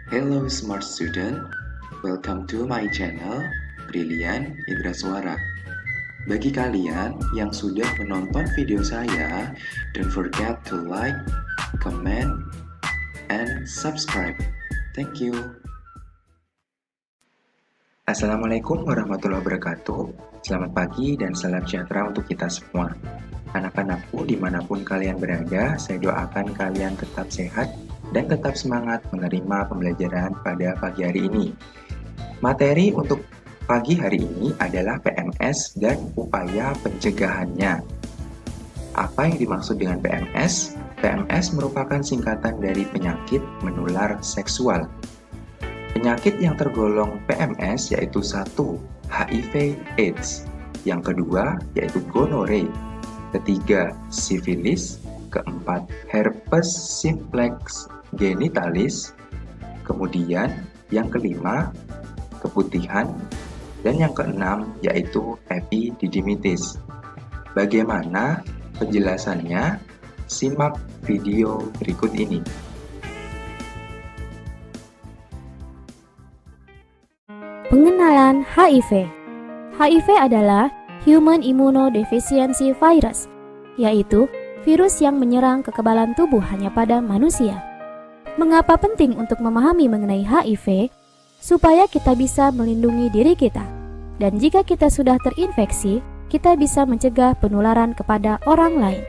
Hello smart student, welcome to my channel Brilian Indra Suara. Bagi kalian yang sudah menonton video saya, don't forget to like, comment, and subscribe. Thank you. Assalamualaikum warahmatullahi wabarakatuh. Selamat pagi dan salam sejahtera untuk kita semua. Anak-anakku dimanapun kalian berada, saya doakan kalian tetap sehat dan tetap semangat menerima pembelajaran pada pagi hari ini. Materi untuk pagi hari ini adalah PMS dan upaya pencegahannya. Apa yang dimaksud dengan PMS? PMS merupakan singkatan dari penyakit menular seksual. Penyakit yang tergolong PMS yaitu 1. HIV/AIDS, yang kedua yaitu gonore, ketiga sifilis, keempat herpes simplex genitalis, kemudian yang kelima keputihan, dan yang keenam yaitu epididymitis. Bagaimana penjelasannya? Simak video berikut ini. Pengenalan HIV. HIV adalah Human Immunodeficiency Virus, yaitu virus yang menyerang kekebalan tubuh hanya pada manusia. Mengapa penting untuk memahami mengenai HIV? Supaya kita bisa melindungi diri kita. Dan jika kita sudah terinfeksi, kita bisa mencegah penularan kepada orang lain.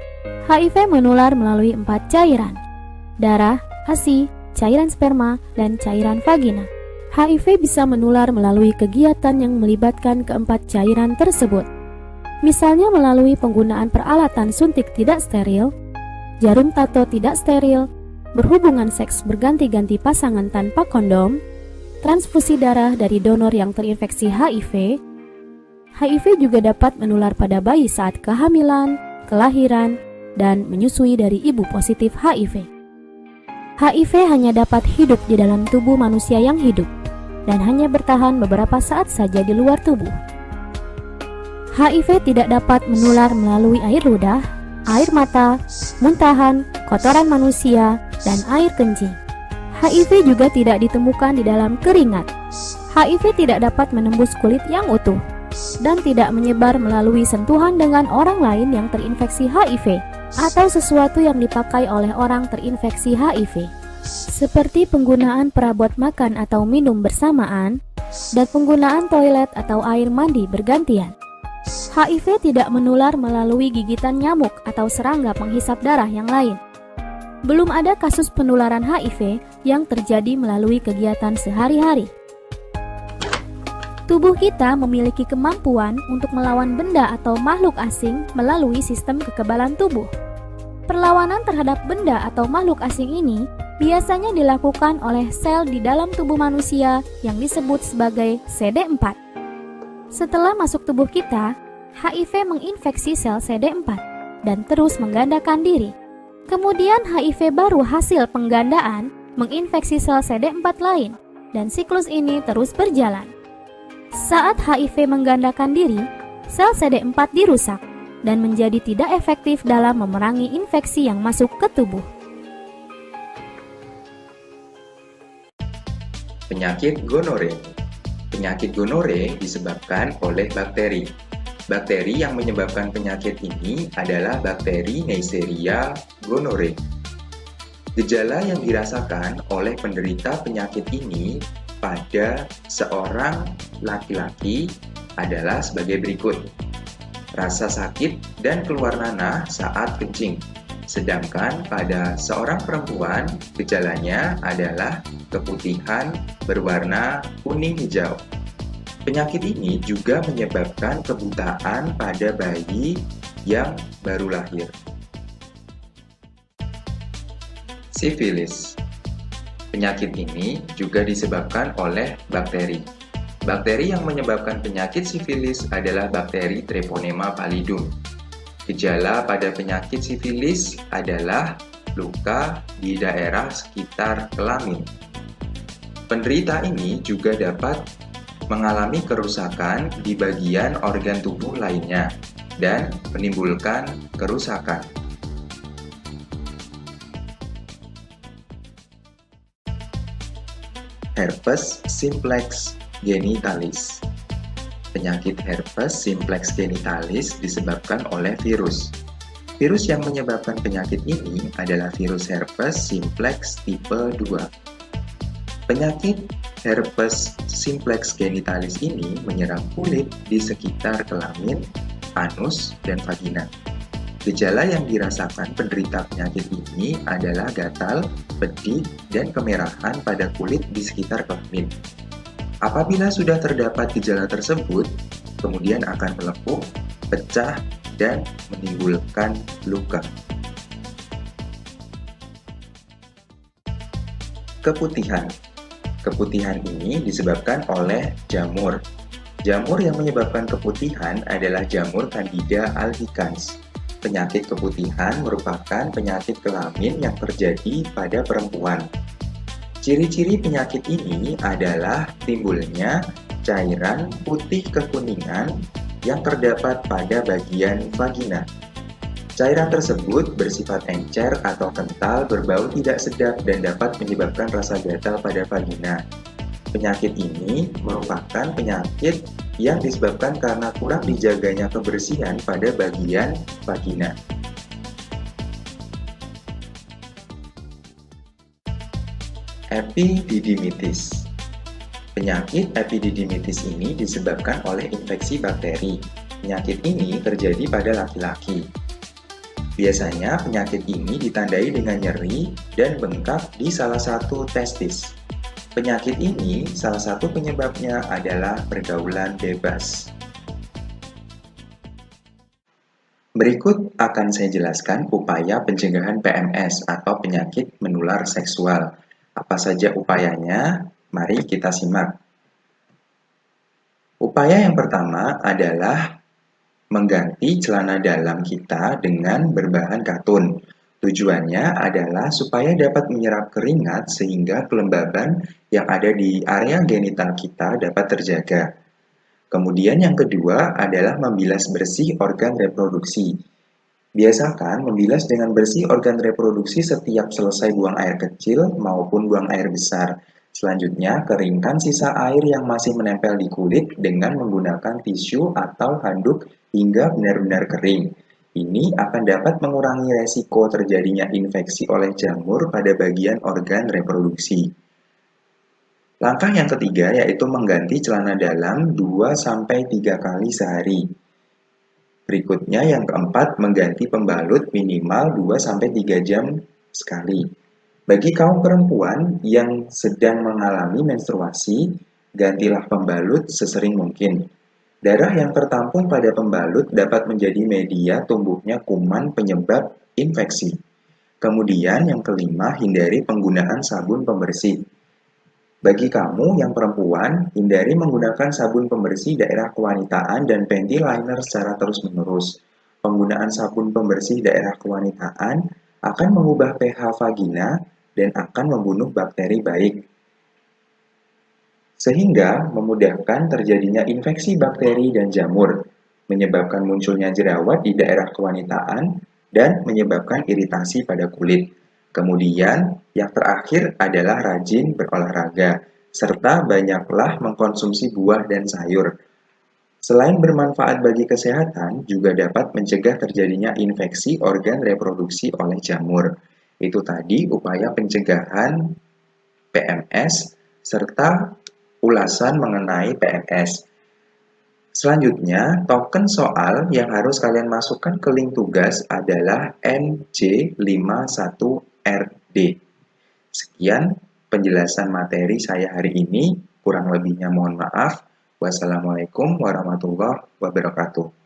HIV menular melalui 4 cairan: darah, ASI, cairan sperma, dan cairan vagina. HIV bisa menular melalui kegiatan yang melibatkan keempat cairan tersebut. Misalnya melalui penggunaan peralatan suntik tidak steril, jarum tato tidak steril, berhubungan seks berganti-ganti pasangan tanpa kondom, transfusi darah dari donor yang terinfeksi HIV. HIV juga dapat menular pada bayi saat kehamilan, kelahiran, dan menyusui dari ibu positif HIV. HIV hanya dapat hidup di dalam tubuh manusia yang hidup dan hanya bertahan beberapa saat saja di luar tubuh. HIV tidak dapat menular melalui air ludah, air mata, muntahan, kotoran manusia, dan air kencing. HIV juga tidak ditemukan di dalam keringat. HIV tidak dapat menembus kulit yang utuh dan tidak menyebar melalui sentuhan dengan orang lain yang terinfeksi HIV atau sesuatu yang dipakai oleh orang terinfeksi HIV, seperti penggunaan perabot makan atau minum bersamaan dan penggunaan toilet atau air mandi bergantian. HIV tidak menular melalui gigitan nyamuk atau serangga penghisap darah yang lain. Belum ada kasus penularan HIV yang terjadi melalui kegiatan sehari-hari. Tubuh kita memiliki kemampuan untuk melawan benda atau makhluk asing melalui sistem kekebalan tubuh. Perlawanan terhadap benda atau makhluk asing ini biasanya dilakukan oleh sel di dalam tubuh manusia yang disebut sebagai CD4. Setelah masuk tubuh kita, HIV menginfeksi sel CD4 dan terus menggandakan diri. Kemudian HIV baru hasil penggandaan menginfeksi sel CD4 lain, dan siklus ini terus berjalan. Saat HIV menggandakan diri, sel CD4 dirusak dan menjadi tidak efektif dalam memerangi infeksi yang masuk ke tubuh. Penyakit gonore. Penyakit gonore disebabkan oleh bakteri. Bakteri yang menyebabkan penyakit ini adalah bakteri Neisseria gonorrhoeae. Gejala yang dirasakan oleh penderita penyakit ini pada seorang laki-laki adalah sebagai berikut: rasa sakit dan keluar nanah saat kencing. Sedangkan pada seorang perempuan, gejalanya adalah keputihan berwarna kuning hijau. Penyakit ini juga menyebabkan kebutaan pada bayi yang baru lahir. Sifilis. Penyakit ini juga disebabkan oleh bakteri. Bakteri yang menyebabkan penyakit sifilis adalah bakteri Treponema pallidum. Gejala pada penyakit sifilis adalah luka di daerah sekitar kelamin. Penderita ini juga dapat mengalami kerusakan di bagian organ tubuh lainnya dan menimbulkan kerusakan. herpes simplex genitalis. Penyakit herpes simplex genitalis disebabkan oleh virus. Virus yang menyebabkan penyakit ini adalah virus herpes simplex tipe 2. Penyakit herpes simplex genitalis ini menyerang kulit di sekitar kelamin, anus, dan vagina. Gejala yang dirasakan penderita penyakit ini adalah gatal, pedih, dan kemerahan pada kulit di sekitar kelamin. Apabila sudah terdapat gejala tersebut, kemudian akan melepuh, pecah, dan menimbulkan luka. Keputihan. Keputihan ini disebabkan oleh jamur. Jamur yang menyebabkan keputihan adalah jamur Candida albicans. Penyakit keputihan merupakan penyakit kelamin yang terjadi pada perempuan. Ciri-ciri penyakit ini adalah timbulnya cairan putih kekuningan yang terdapat pada bagian vagina. Cairan tersebut bersifat encer atau kental, berbau tidak sedap, dan dapat menyebabkan rasa gatal pada vagina. Penyakit ini merupakan penyakit yang disebabkan karena kurang dijaganya kebersihan pada bagian vagina. Epididymitis. Penyakit epididymitis ini disebabkan oleh infeksi bakteri. Penyakit ini terjadi pada laki-laki. Biasanya penyakit ini ditandai dengan nyeri dan bengkak di salah satu testis. Penyakit ini salah satu penyebabnya adalah pergaulan bebas. Berikut akan saya jelaskan upaya pencegahan PMS atau penyakit menular seksual. Apa saja upayanya? Mari kita simak. Upaya yang pertama adalah mengganti celana dalam kita dengan berbahan katun. Tujuannya adalah supaya dapat menyerap keringat sehingga kelembaban yang ada di area genital kita dapat terjaga. Kemudian yang kedua adalah membilas bersih organ reproduksi. Biasakan membilas dengan bersih organ reproduksi setiap selesai buang air kecil maupun buang air besar. Selanjutnya, keringkan sisa air yang masih menempel di kulit dengan menggunakan tisu atau handuk hingga benar-benar kering. Ini akan dapat mengurangi resiko terjadinya infeksi oleh jamur pada bagian organ reproduksi. Langkah yang ketiga yaitu mengganti celana dalam 2-3 kali sehari. Berikutnya yang keempat, mengganti pembalut minimal 2-3 jam sekali. Bagi kaum perempuan yang sedang mengalami menstruasi, gantilah pembalut sesering mungkin. Darah yang tertampung pada pembalut dapat menjadi media tumbuhnya kuman penyebab infeksi. Kemudian yang kelima, hindari penggunaan sabun pembersih. Bagi kamu yang perempuan, hindari menggunakan sabun pembersih daerah kewanitaan dan panty liner secara terus-menerus. Penggunaan sabun pembersih daerah kewanitaan akan mengubah pH vagina dan akan membunuh bakteri baik, sehingga memudahkan terjadinya infeksi bakteri dan jamur, menyebabkan munculnya jerawat di daerah kewanitaan, dan menyebabkan iritasi pada kulit. Kemudian, yang terakhir adalah rajin berolahraga, serta banyaklah mengkonsumsi buah dan sayur. Selain bermanfaat bagi kesehatan, juga dapat mencegah terjadinya infeksi organ reproduksi oleh jamur. Itu tadi upaya pencegahan PMS, serta ulasan mengenai PMS. Selanjutnya, token soal yang harus kalian masukkan ke link tugas adalah NJ51RD. Sekian penjelasan materi saya hari ini, kurang lebihnya mohon maaf. Wassalamualaikum warahmatullahi wabarakatuh.